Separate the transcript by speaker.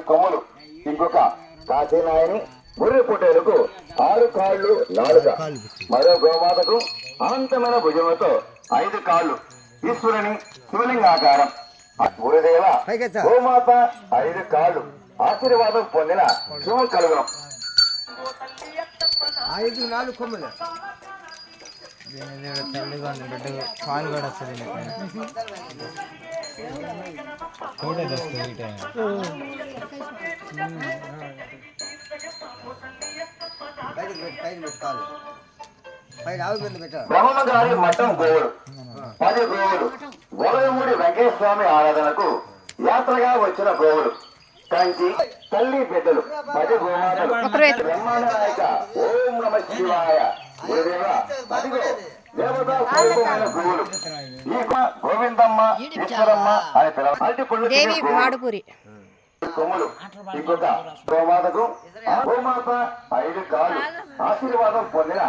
Speaker 1: కొమ్ములు, ఇంకొక కాశీనాయని గొర్రె పొట్టేలకు 6 కాళ్ళు 4 మరో గోమాతకు అనంతమైన భుజములతో 5 కాళ్ళు ఈశ్వరుని శివలింగాకారం. గురుదేవ గోమాత 5 కాళ్ళు ఆశీర్వాదం పొందిన శుభం కలుగును.
Speaker 2: 5 4 కొమ్మలు తల్లిగా బిడ్డ పాలు కూడా వస్తుంది
Speaker 1: బ్రహ్మగారి మఠం గోవులు 10 గోవులు గోలయమూడి వెంకటస్వామి ఆరాధనకు యాత్రగా వచ్చిన గోవులు. కంచి తల్లి బిడ్డలు 10 గోమాతలు. బ్రహ్మాండ నాయక ఓం నమ శివాయ. గురుదేవ అదిగో దేవతా స్వరూపమైన గోవులు. ఈ గోవిందమ్మ ఈశ్వరమ్మ అని పిలవాలి కొమ్ములు, ఇంకొక గోమాతకు గోమాత 5 కాళ్ళు ఆశీర్వాదం పొందిన